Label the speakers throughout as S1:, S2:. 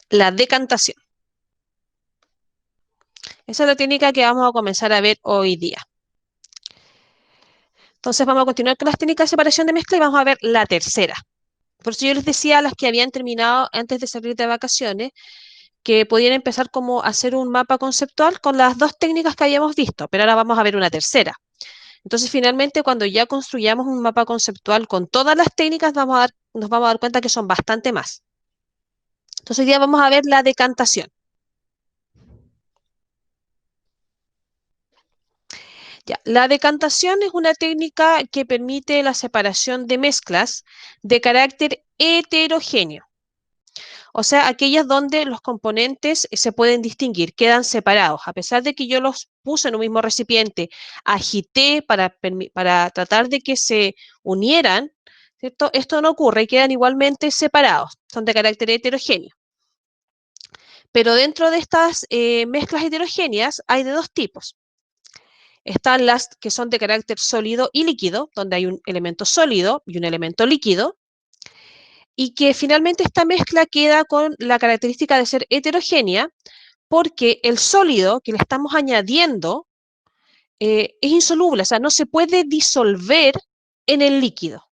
S1: la decantación. Esa es la técnica que vamos a comenzar a ver hoy día. Entonces vamos a continuar con las técnicas de separación de mezcla y vamos a ver la tercera. Por eso yo les decía a las que habían terminado antes de salir de vacaciones que podían empezar como a hacer un mapa conceptual con las dos técnicas que habíamos visto, pero ahora vamos a ver una tercera. Entonces, finalmente, cuando ya construyamos un mapa conceptual con todas las técnicas, nos vamos a dar cuenta que son bastante más. Entonces, hoy día vamos a ver la decantación. Ya, la decantación es una técnica que permite la separación de mezclas de carácter heterogéneo. O sea, aquellas donde los componentes se pueden distinguir, quedan separados. A pesar de que yo los puse en un mismo recipiente, agité para tratar de que se unieran, ¿cierto? Esto no ocurre y quedan igualmente separados, son de carácter heterogéneo. Pero dentro de estas mezclas heterogéneas hay de dos tipos. Están las que son de carácter sólido y líquido, donde hay un elemento sólido y un elemento líquido, y que finalmente esta mezcla queda con la característica de ser heterogénea, porque el sólido que le estamos añadiendo es insoluble, o sea, no se puede disolver en el líquido.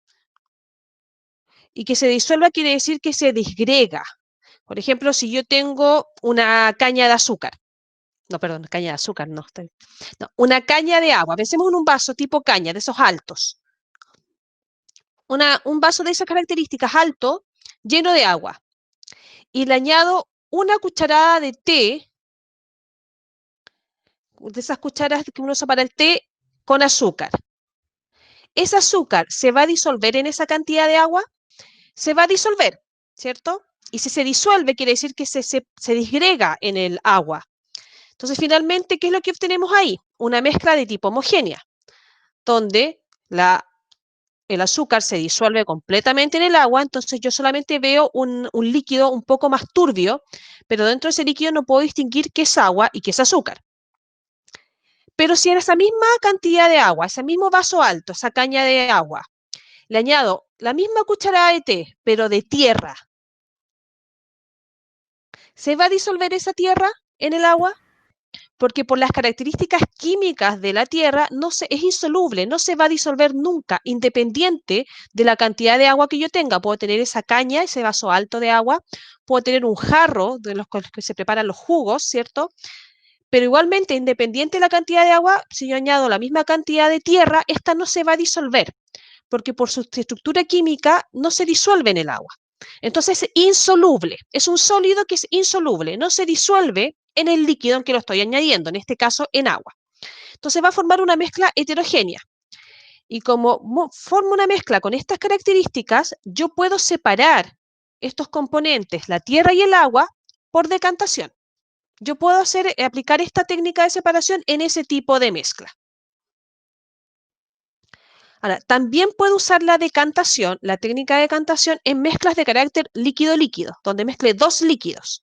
S1: Y que se disuelva quiere decir que se disgrega. Por ejemplo, si yo tengo una caña de azúcar, no, perdón, caña de azúcar, no, no, una caña de agua, pensemos en un vaso tipo caña, de esos altos, un vaso de esas características alto, lleno de agua, y le añado una cucharada de té, de esas cucharas que uno usa para el té, con azúcar. ¿Ese azúcar se va a disolver en esa cantidad de agua? Se va a disolver, ¿cierto? Y si se disuelve, quiere decir que se disgrega en el agua. Entonces, finalmente, ¿qué es lo que obtenemos ahí? Una mezcla de tipo homogénea, donde el azúcar se disuelve completamente en el agua, entonces yo solamente veo un líquido un poco más turbio, pero dentro de ese líquido no puedo distinguir qué es agua y qué es azúcar. Pero si en esa misma cantidad de agua, ese mismo vaso alto, esa caña de agua, le añado la misma cucharada de té, pero de tierra, ¿se va a disolver esa tierra en el agua? Porque por las características químicas de la tierra es insoluble, no se va a disolver nunca, independiente de la cantidad de agua que yo tenga. Puedo tener esa caña, ese vaso alto de agua, puedo tener un jarro de los que se preparan los jugos, ¿cierto? Pero igualmente, independiente de la cantidad de agua, si yo añado la misma cantidad de tierra, esta no se va a disolver, porque por su estructura química no se disuelve en el agua. Entonces es insoluble, es un sólido que es insoluble, no se disuelve en el líquido en que lo estoy añadiendo, en este caso en agua. Entonces va a formar una mezcla heterogénea. Y como forma una mezcla con estas características, yo puedo separar estos componentes, la tierra y el agua, por decantación. Yo puedo aplicar esta técnica de separación en ese tipo de mezcla. Ahora, también puedo usar la decantación, la técnica de decantación, en mezclas de carácter líquido-líquido, donde mezcle dos líquidos.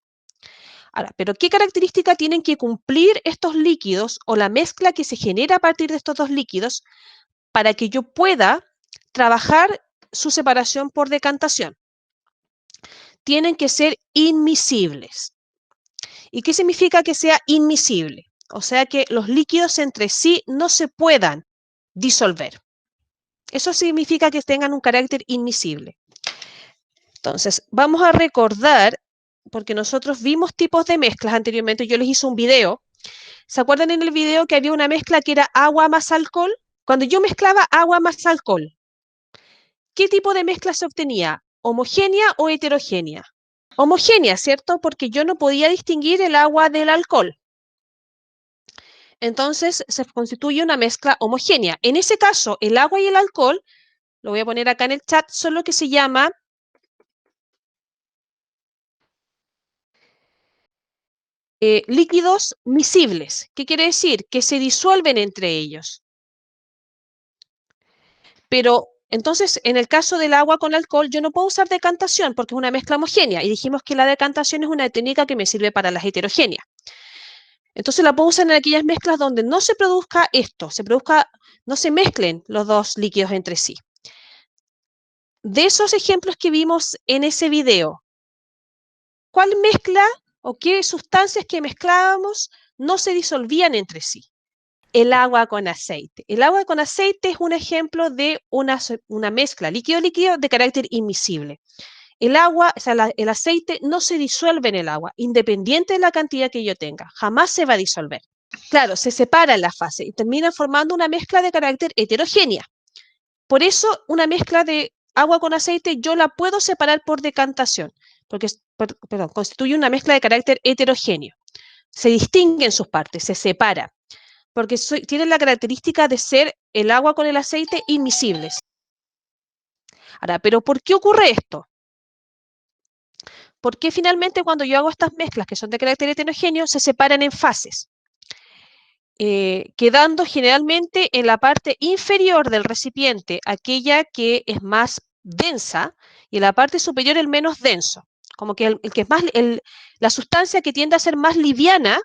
S1: Ahora, pero ¿qué característica tienen que cumplir estos líquidos o la mezcla que se genera a partir de estos dos líquidos para que yo pueda trabajar su separación por decantación? Tienen que ser inmiscibles. ¿Y qué significa que sea inmiscible? O sea, que los líquidos entre sí no se puedan disolver. Eso significa que tengan un carácter inmiscible. Entonces, vamos a recordar, porque nosotros vimos tipos de mezclas anteriormente, yo les hice un video. ¿Se acuerdan en el video que había una mezcla que era agua más alcohol? Cuando yo mezclaba agua más alcohol, ¿qué tipo de mezcla se obtenía? ¿Homogénea o heterogénea? Homogénea, ¿cierto? Porque yo no podía distinguir el agua del alcohol. Entonces se constituye una mezcla homogénea. En ese caso, el agua y el alcohol, lo voy a poner acá en el chat, son lo que se llama líquidos miscibles. ¿Qué quiere decir? Que se disuelven entre ellos. Pero entonces, en el caso del agua con alcohol, yo no puedo usar decantación porque es una mezcla homogénea. Y dijimos que la decantación es una técnica que me sirve para las heterogéneas. Entonces la puedo usar en aquellas mezclas donde no se produzca esto, no se mezclen los dos líquidos entre sí. De esos ejemplos que vimos en ese video, ¿Cuál mezcla o qué sustancias que mezclábamos no se disolvían entre sí? El agua con aceite. El agua con aceite es un ejemplo de una mezcla líquido-líquido de carácter immiscible. El agua, o sea, el aceite no se disuelve en el agua, independiente de la cantidad que yo tenga. Jamás se va a disolver. Claro, se separan las fases y terminan formando una mezcla de carácter heterogénea. Por eso, una mezcla de agua con aceite yo la puedo separar por decantación, porque perdón, constituye una mezcla de carácter heterogéneo. Se distinguen sus partes, se separa, porque tienen la característica de ser el agua con el aceite inmiscibles. Ahora, ¿pero por qué ocurre esto? ¿Por qué finalmente cuando yo hago estas mezclas que son de carácter heterogéneo se separan en fases? Quedando generalmente en la parte inferior del recipiente aquella que es más densa y en la parte superior el menos denso. Como que el que es más, la sustancia que tiende a ser más liviana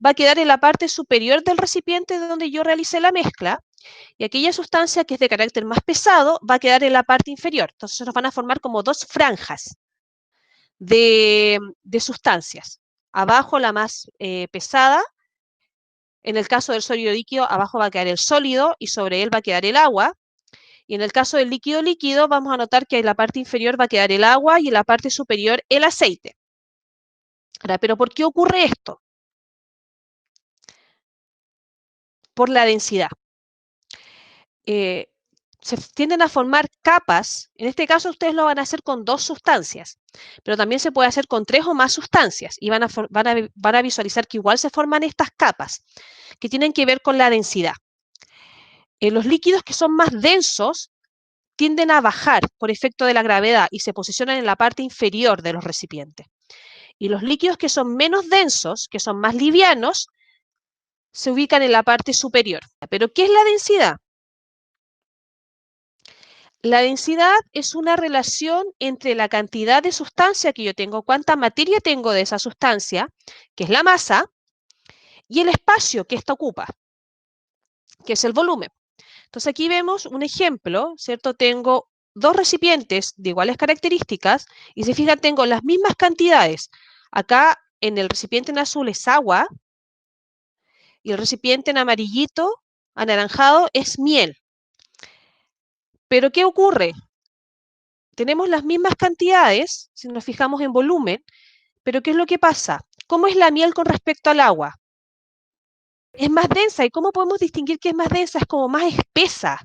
S1: va a quedar en la parte superior del recipiente donde yo realicé la mezcla y aquella sustancia que es de carácter más pesado va a quedar en la parte inferior. Entonces nos van a formar como dos franjas de sustancias. Abajo la más pesada. En el caso del sólido líquido, abajo va a quedar el sólido y sobre él va a quedar el agua. Y en el caso del líquido líquido, vamos a notar que en la parte inferior va a quedar el agua y en la parte superior el aceite. Ahora, ¿pero por qué ocurre esto? Por la densidad. Se tienden a formar capas. En este caso, ustedes lo van a hacer con dos sustancias, pero también se puede hacer con tres o más sustancias y van a visualizar que igual se forman estas capas que tienen que ver con la densidad. Los líquidos que son más densos tienden a bajar por efecto de la gravedad y se posicionan en la parte inferior de los recipientes. Y los líquidos que son menos densos, que son más livianos, se ubican en la parte superior. ¿Pero qué es la densidad? La densidad es una relación entre la cantidad de sustancia que yo tengo, cuánta materia tengo de esa sustancia, que es la masa, y el espacio que ésta ocupa, que es el volumen. Entonces aquí vemos un ejemplo, ¿cierto? Tengo dos recipientes de iguales características y si fijan tengo las mismas cantidades. Acá en el recipiente en azul es agua y el recipiente en amarillito, anaranjado, es miel. Pero ¿qué ocurre? Tenemos las mismas cantidades, si nos fijamos en volumen, pero ¿qué es lo que pasa? ¿Cómo es la miel con respecto al agua? Es más densa. ¿Y cómo podemos distinguir que es más densa? Es como más espesa,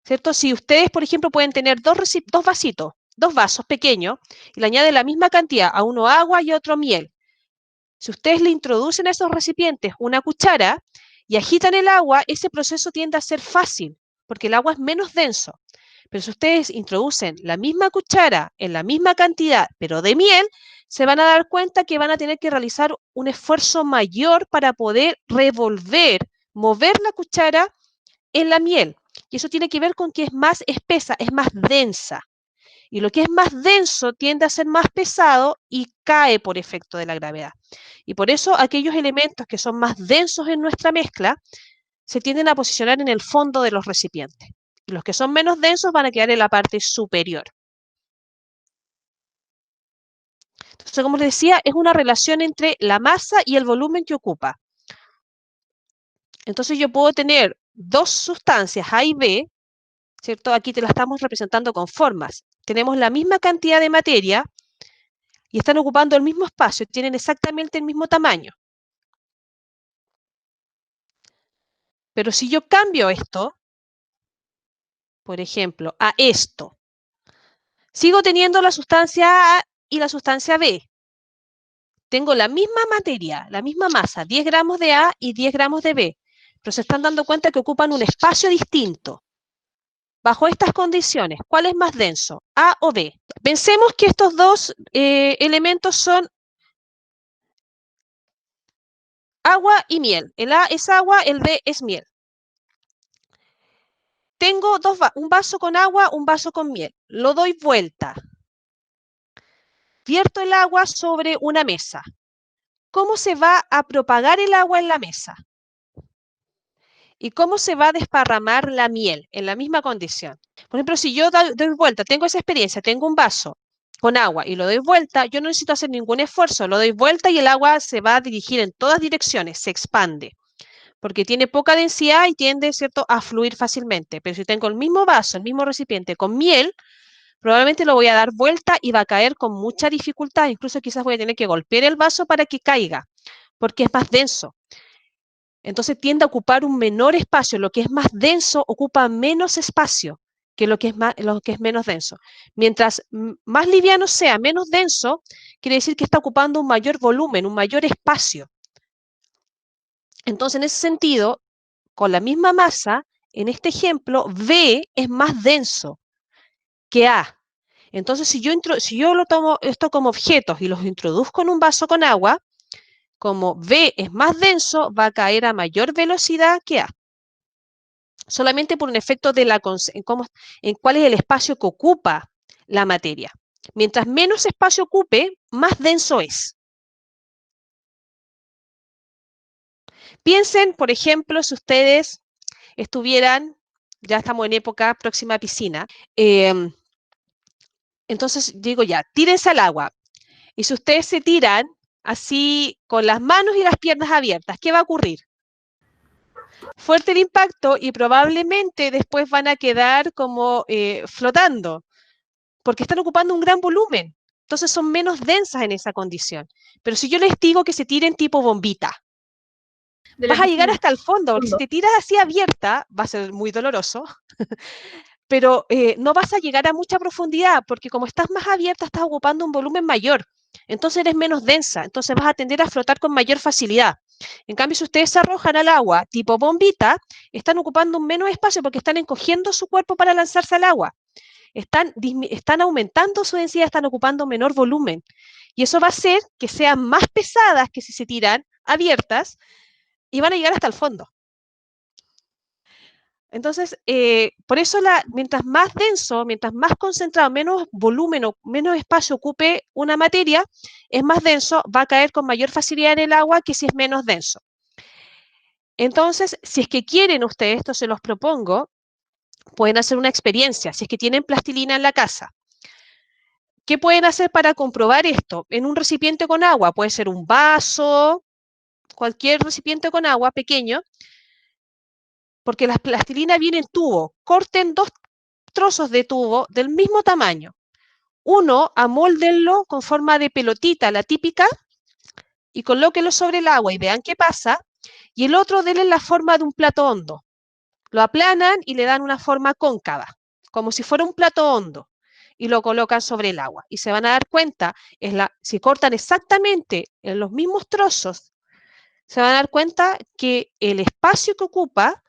S1: ¿cierto? Si ustedes, por ejemplo, pueden tener dos vasitos, dos vasos pequeños, y le añaden la misma cantidad, a uno agua y a otro miel. Si ustedes le introducen a esos recipientes una cuchara y agitan el agua, ese proceso tiende a ser fácil, porque el agua es menos denso. Pero si ustedes introducen la misma cuchara en la misma cantidad, pero de miel, se van a dar cuenta que van a tener que realizar un esfuerzo mayor para poder revolver, mover la cuchara en la miel. Y eso tiene que ver con que es más espesa, es más densa. Y lo que es más denso tiende a ser más pesado y cae por efecto de la gravedad. Y por eso aquellos elementos que son más densos en nuestra mezcla se tienden a posicionar en el fondo de los recipientes. Y los que son menos densos van a quedar en la parte superior. Entonces, como les decía, es una relación entre la masa y el volumen que ocupa. Entonces yo puedo tener dos sustancias A y B, ¿cierto? Aquí te la estamos representando con formas. Tenemos la misma cantidad de materia y están ocupando el mismo espacio, tienen exactamente el mismo tamaño. Pero si yo cambio esto, por ejemplo, a esto, sigo teniendo la sustancia A y la sustancia B. Tengo la misma materia, la misma masa, 10 gramos de A y 10 gramos de B, pero se están dando cuenta que ocupan un espacio distinto. Bajo estas condiciones, ¿cuál es más denso, A o B? Pensemos que estos dos elementos son agua y miel. El A es agua, el B es miel. Tengo un vaso con agua, un vaso con miel. Lo doy vuelta. Vierto el agua sobre una mesa. ¿Cómo se va a propagar el agua en la mesa? ¿Y cómo se va a desparramar la miel en la misma condición? Por ejemplo, si yo doy vuelta, tengo esa experiencia, tengo un vaso con agua y lo doy vuelta, yo no necesito hacer ningún esfuerzo, lo doy vuelta y el agua se va a dirigir en todas direcciones, se expande, porque tiene poca densidad y tiende, ¿cierto?, a fluir fácilmente. Pero si tengo el mismo vaso, el mismo recipiente con miel, probablemente lo voy a dar vuelta y va a caer con mucha dificultad, incluso quizás voy a tener que golpear el vaso para que caiga, porque es más denso. Entonces tiende a ocupar un menor espacio. Lo que es más denso ocupa menos espacio que lo que es menos denso. Mientras más liviano sea, menos denso, quiere decir que está ocupando un mayor volumen, un mayor espacio. Entonces, en ese sentido, con la misma masa, en este ejemplo, B es más denso que A. Entonces, si yo lo tomo esto como objetos y los introduzco en un vaso con agua, como B es más denso, va a caer a mayor velocidad que A. Solamente por un efecto de en cuál es el espacio que ocupa la materia. Mientras menos espacio ocupe, más denso es. Piensen, por ejemplo, si ustedes estuvieran, ya estamos en época próxima a piscina, entonces digo ya, tírense al agua. Y si ustedes se tiran así con las manos y las piernas abiertas, ¿qué va a ocurrir? Fuerte el impacto y probablemente después van a quedar como flotando, porque están ocupando un gran volumen. Entonces son menos densas en esa condición. Pero si yo les digo que se tiren tipo bombita, vas a llegar hasta el fondo, porque si te tiras así abierta, va a ser muy doloroso, pero no vas a llegar a mucha profundidad, porque como estás más abierta, estás ocupando un volumen mayor. Entonces eres menos densa, entonces vas a tender a flotar con mayor facilidad. En cambio, si ustedes se arrojan al agua tipo bombita, están ocupando un menos espacio porque están encogiendo su cuerpo para lanzarse al agua. Están aumentando su densidad, están ocupando menor volumen. Y eso va a hacer que sean más pesadas que si se tiran abiertas y van a llegar hasta el fondo. Entonces, por eso mientras más denso, mientras más concentrado, menos volumen o menos espacio ocupe una materia, es más denso, va a caer con mayor facilidad en el agua que si es menos denso. Entonces, si es que quieren ustedes, esto se los propongo, pueden hacer una experiencia, si es que tienen plastilina en la casa. ¿Qué pueden hacer para comprobar esto? En un recipiente con agua, puede ser un vaso, cualquier recipiente con agua pequeño, porque la plastilina viene en tubo. Corten 2 trozos de tubo del mismo tamaño. Uno, amóldenlo con forma de pelotita, la típica, y colóquenlo sobre el agua y vean qué pasa. Y el otro, denle la forma de un plato hondo. Lo aplanan y le dan una forma cóncava, como si fuera un plato hondo, y lo colocan sobre el agua. Y se van a dar cuenta, si cortan exactamente en los mismos trozos, se van a dar cuenta que el espacio que ocupa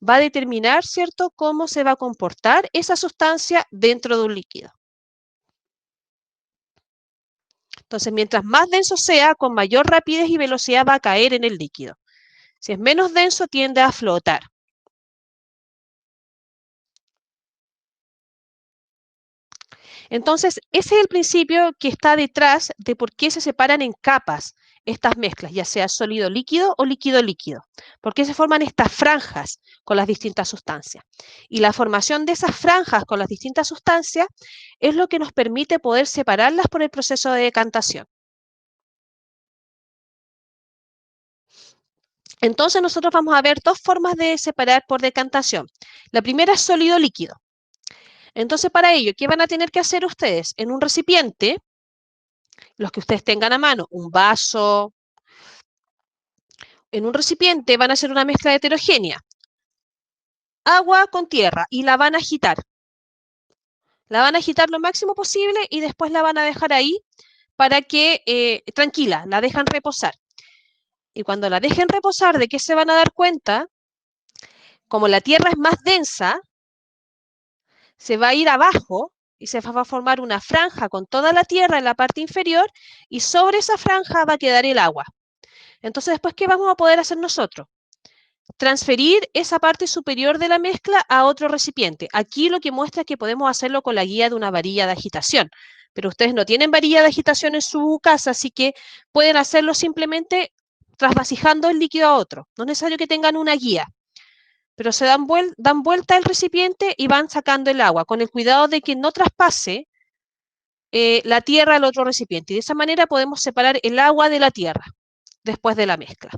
S1: va a determinar, ¿cierto?, cómo se va a comportar esa sustancia dentro de un líquido. Entonces, mientras más denso sea, con mayor rapidez y velocidad va a caer en el líquido. Si es menos denso, tiende a flotar. Entonces, ese es el principio que está detrás de por qué se separan en capas estas mezclas, ya sea sólido-líquido o líquido-líquido. ¿Por qué se forman estas franjas con las distintas sustancias? Y la formación de esas franjas con las distintas sustancias es lo que nos permite poder separarlas por el proceso de decantación. Entonces, nosotros vamos a ver 2 formas de separar por decantación. La primera es sólido-líquido. Entonces, para ello, ¿qué van a tener que hacer ustedes? En un recipiente, los que ustedes tengan a mano, un vaso, en un recipiente van a hacer una mezcla heterogénea, agua con tierra, y la van a agitar. La van a agitar lo máximo posible y después la van a dejar ahí para que, tranquila, la dejan reposar. Y cuando la dejen reposar, ¿de qué se van a dar cuenta? Como la tierra es más densa, se va a ir abajo y se va a formar una franja con toda la tierra en la parte inferior y sobre esa franja va a quedar el agua. Entonces, después, ¿qué vamos a poder hacer nosotros? Transferir esa parte superior de la mezcla a otro recipiente. Aquí lo que muestra es que podemos hacerlo con la guía de una varilla de agitación, pero ustedes no tienen varilla de agitación en su casa, así que pueden hacerlo simplemente trasvasijando el líquido a otro. No es necesario que tengan una guía, pero se dan vuelta el recipiente y van sacando el agua, con el cuidado de que no traspase la tierra al otro recipiente. Y de esa manera podemos separar el agua de la tierra después de la mezcla.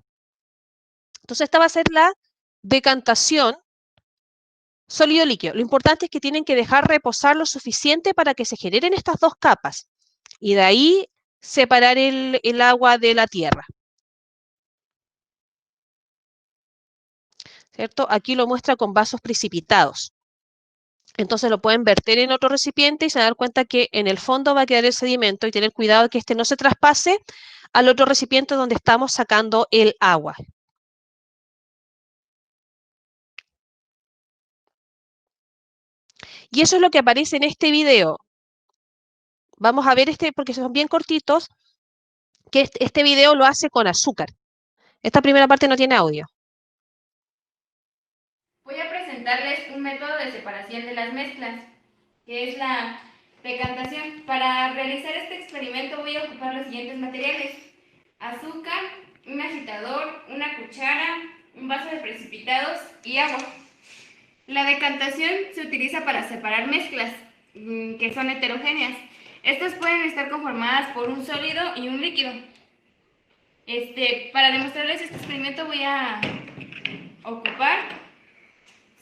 S1: Entonces esta va a ser la decantación sólido-líquido. Lo importante es que tienen que dejar reposar lo suficiente para que se generen estas dos capas. Y de ahí separar el agua de la tierra. ¿Cierto? Aquí lo muestra con vasos precipitados. Entonces lo pueden verter en otro recipiente y se dan cuenta que en el fondo va a quedar el sedimento y tener cuidado de que este no se traspase al otro recipiente donde estamos sacando el agua. Y eso es lo que aparece en este video. Vamos a ver este, porque son bien cortitos, que este video lo hace con azúcar. Esta primera parte no tiene audio.
S2: Voy a presentarles un método de separación de las mezclas, que es la decantación. Para realizar este experimento voy a ocupar los siguientes materiales: azúcar, un agitador, una cuchara, un vaso de precipitados y agua. La decantación se utiliza para separar mezclas que son heterogéneas. Estas pueden estar conformadas por un sólido y un líquido. Para demostrarles este experimento voy a ocupar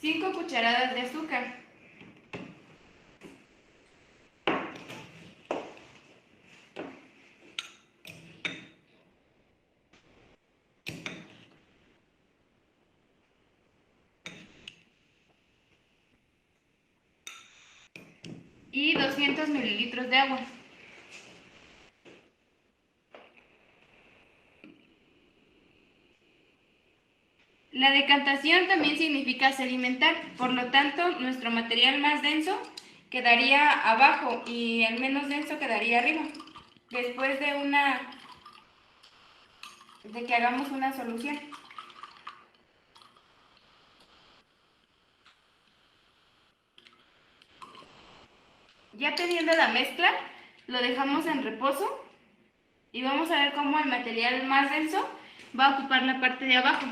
S2: 5 cucharadas de azúcar, y 200 mililitros de agua. La decantación también significa sedimentar, por lo tanto nuestro material más denso quedaría abajo y el menos denso quedaría arriba, después de que hagamos una solución. Ya teniendo la mezcla, lo dejamos en reposo y vamos a ver cómo el material más denso va a ocupar la parte de abajo.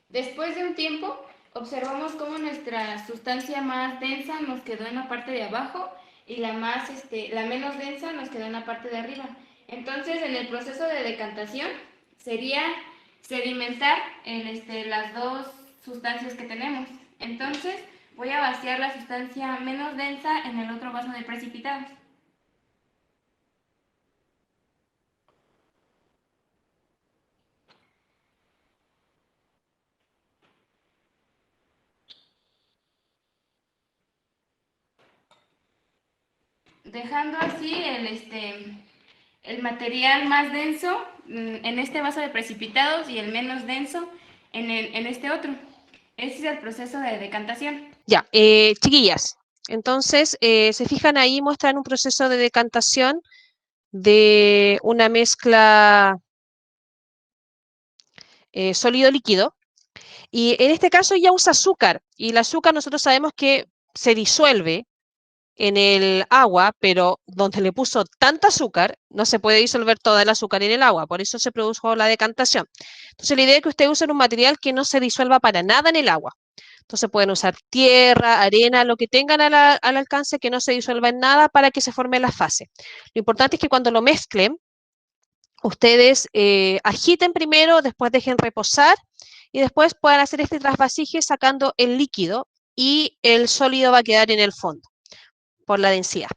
S2: Después de un tiempo, observamos cómo nuestra sustancia más densa nos quedó en la parte de abajo y la menos densa nos quedó en la parte de arriba. Entonces, en el proceso de decantación sería sedimentar las dos sustancias que tenemos. Entonces, voy a vaciar la sustancia menos densa en el otro vaso de precipitados. Dejando así el material más denso en este vaso de precipitados y el menos denso en este otro. Ese es el proceso de decantación.
S1: Ya, chiquillas, entonces se fijan ahí, muestran un proceso de decantación de una mezcla sólido-líquido. Y en este caso ya usa azúcar. Y el azúcar nosotros sabemos que se disuelve en el agua, pero donde le puso tanta azúcar, no se puede disolver toda el azúcar en el agua. Por eso se produjo la decantación. Entonces la idea es que ustedes usen un material que no se disuelva para nada en el agua. Entonces pueden usar tierra, arena, lo que tengan al alcance que no se disuelva en nada para que se forme la fase. Lo importante es que cuando lo mezclen, ustedes agiten primero, después dejen reposar y después puedan hacer este trasvasije sacando el líquido y el sólido va a quedar en el fondo por la densidad.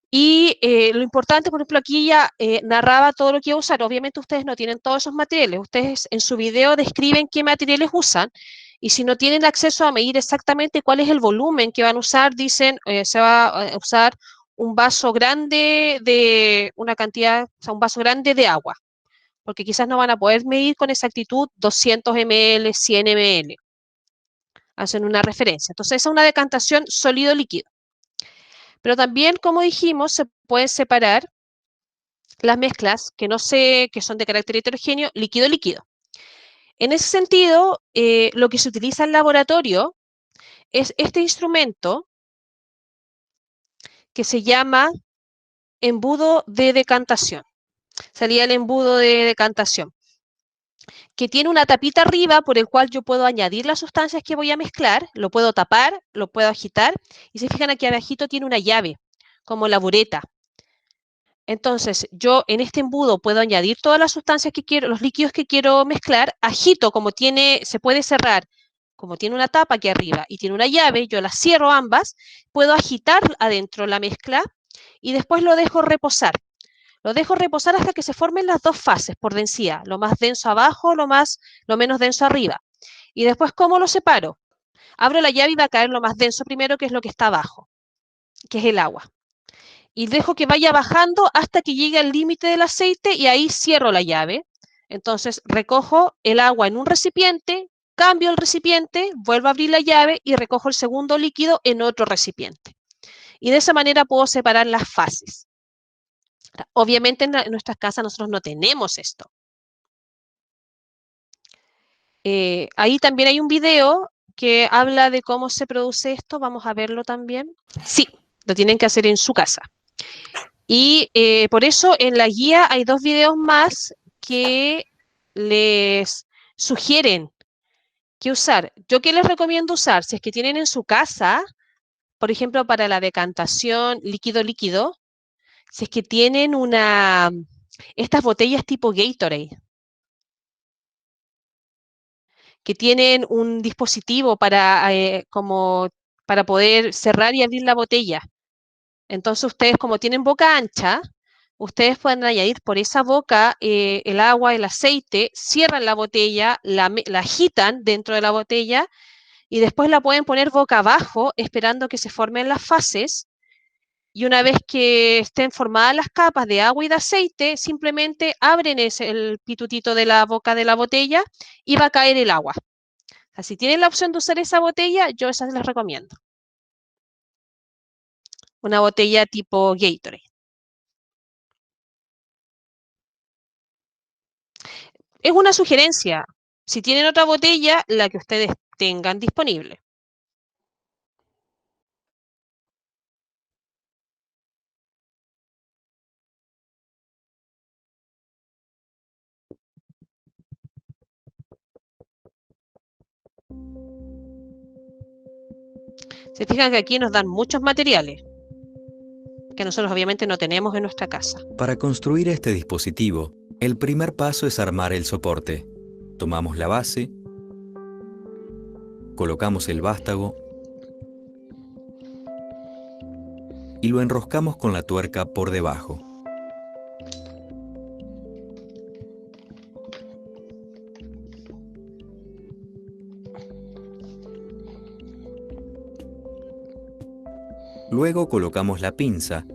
S1: Y lo importante, por ejemplo, aquí ya narraba todo lo que iba a usar. Obviamente ustedes no tienen todos esos materiales. Ustedes en su video describen qué materiales usan y si no tienen acceso a medir exactamente cuál es el volumen que van a usar, dicen se va a usar un vaso grande de una cantidad, o sea, un vaso grande de agua, porque quizás no van a poder medir con exactitud 200 ml, 100 ml. Hacen una referencia. Entonces, esa es una decantación sólido-líquido. Pero también, como dijimos, se pueden separar las mezclas que son de carácter heterogéneo, líquido-líquido. En ese sentido, lo que se utiliza en laboratorio es este instrumento que se llama embudo de decantación. Sería el embudo de decantación, que tiene una tapita arriba por el cual yo puedo añadir las sustancias que voy a mezclar, lo puedo tapar, lo puedo agitar, y se fijan aquí abajito tiene una llave, como la bureta. Entonces, yo en este embudo puedo añadir todas las sustancias que quiero, los líquidos que quiero mezclar, agito como tiene, se puede cerrar, como tiene una tapa aquí arriba y tiene una llave, yo las cierro ambas, puedo agitar adentro la mezcla y después lo dejo reposar. Lo dejo reposar hasta que se formen las dos fases por densidad, lo más denso abajo, lo menos denso arriba. Y después, ¿cómo lo separo? Abro la llave y va a caer lo más denso primero, que es lo que está abajo, que es el agua. Y dejo que vaya bajando hasta que llegue al límite del aceite y ahí cierro la llave. Entonces recojo el agua en un recipiente, cambio el recipiente, vuelvo a abrir la llave y recojo el segundo líquido en otro recipiente. Y de esa manera puedo separar las fases. Obviamente en nuestras casas nosotros no tenemos esto. Ahí también hay un video que habla de cómo se produce esto. Vamos a verlo también. Sí, lo tienen que hacer en su casa. Y por eso en la guía hay 2 videos más que les sugieren qué usar. ¿Yo qué les recomiendo usar? Si es que tienen en su casa, por ejemplo, para la decantación líquido-líquido, si es que tienen estas botellas tipo Gatorade, que tienen un dispositivo para poder cerrar y abrir la botella. Entonces ustedes, como tienen boca ancha, ustedes pueden añadir por esa boca el agua, el aceite, cierran la botella, la agitan dentro de la botella y después la pueden poner boca abajo esperando que se formen las fases. Y una vez que estén formadas las capas de agua y de aceite, simplemente abren el pitutito de la boca de la botella y va a caer el agua. O sea, si tienen la opción de usar esa botella, yo esa les recomiendo. Una botella tipo Gatorade. Es una sugerencia. Si tienen otra botella, la que ustedes tengan disponible. Se fijan que aquí nos dan muchos materiales que nosotros obviamente no tenemos en nuestra casa.
S3: Para construir este dispositivo, el primer paso es armar el soporte. Tomamos la base, colocamos el vástago y lo enroscamos con la tuerca por debajo. Luego colocamos la pinza,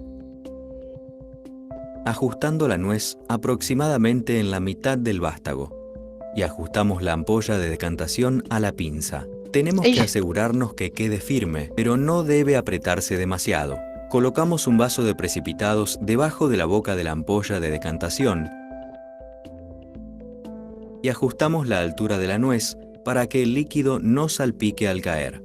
S3: ajustando la nuez aproximadamente en la mitad del vástago, y ajustamos la ampolla de decantación a la pinza. Tenemos que asegurarnos que quede firme, pero no debe apretarse demasiado. Colocamos un vaso de precipitados debajo de la boca de la ampolla de decantación y ajustamos la altura de la nuez para que el líquido no salpique al caer.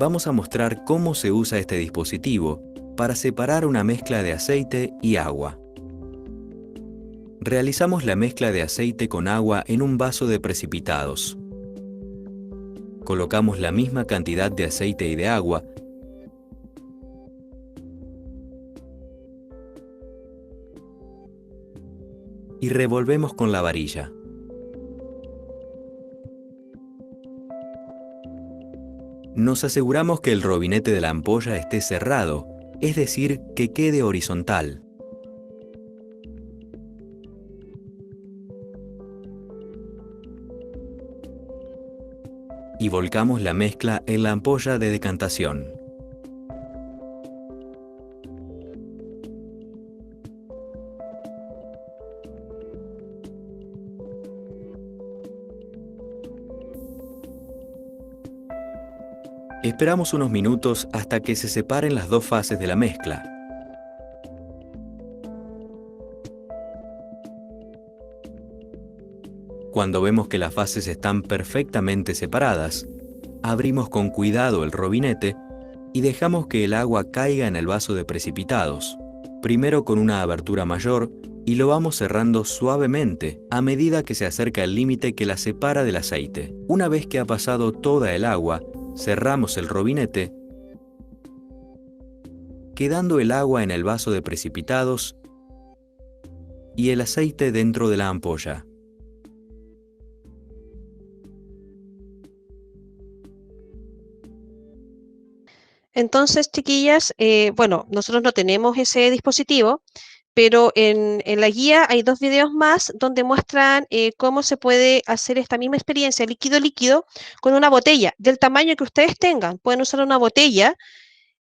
S3: Vamos a mostrar cómo se usa este dispositivo para separar una mezcla de aceite y agua. Realizamos la mezcla de aceite con agua en un vaso de precipitados. Colocamos la misma cantidad de aceite y de agua y revolvemos con la varilla. Nos aseguramos que el robinete de la ampolla esté cerrado, es decir, que quede horizontal. Y volcamos la mezcla en la ampolla de decantación. Esperamos unos minutos hasta que se separen las dos fases de la mezcla. Cuando vemos que las fases están perfectamente separadas, abrimos con cuidado el robinete y dejamos que el agua caiga en el vaso de precipitados, primero con una abertura mayor y lo vamos cerrando suavemente a medida que se acerca el límite que la separa del aceite. Una vez que ha pasado toda el agua, cerramos el robinete, quedando el agua en el vaso de precipitados y el aceite dentro de la ampolla.
S1: Entonces, chiquillas, bueno, nosotros no tenemos ese dispositivo, pero en la guía hay 2 videos más donde muestran cómo se puede hacer esta misma experiencia líquido-líquido con una botella del tamaño que ustedes tengan. Pueden usar una botella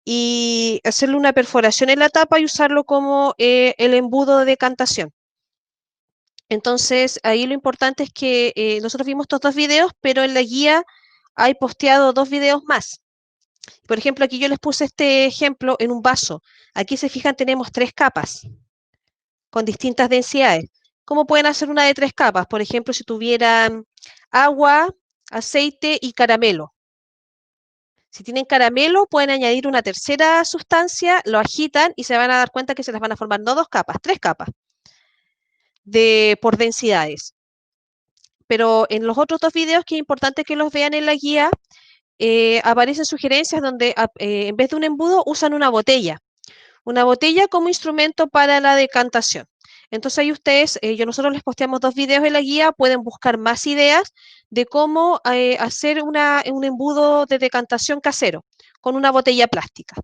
S1: y hacerle una perforación en la tapa y usarlo como el embudo de decantación. Entonces, ahí lo importante es que nosotros vimos estos 2 videos, pero en la guía hay posteado 2 videos más. Por ejemplo, aquí yo les puse este ejemplo en un vaso. Aquí se fijan, tenemos 3 capas con distintas densidades. ¿Cómo pueden hacer una de 3 capas? Por ejemplo, si tuvieran agua, aceite y caramelo. Si tienen caramelo, pueden añadir una tercera sustancia, lo agitan y se van a dar cuenta que se les van a formar no 2 capas, 3 capas por densidades. Pero en los otros 2 videos, que es importante que los vean en la guía, aparecen sugerencias donde en vez de un embudo usan una botella como instrumento para la decantación. Entonces ahí ustedes, nosotros les posteamos 2 videos en la guía, pueden buscar más ideas de cómo hacer un embudo de decantación casero con una botella plástica.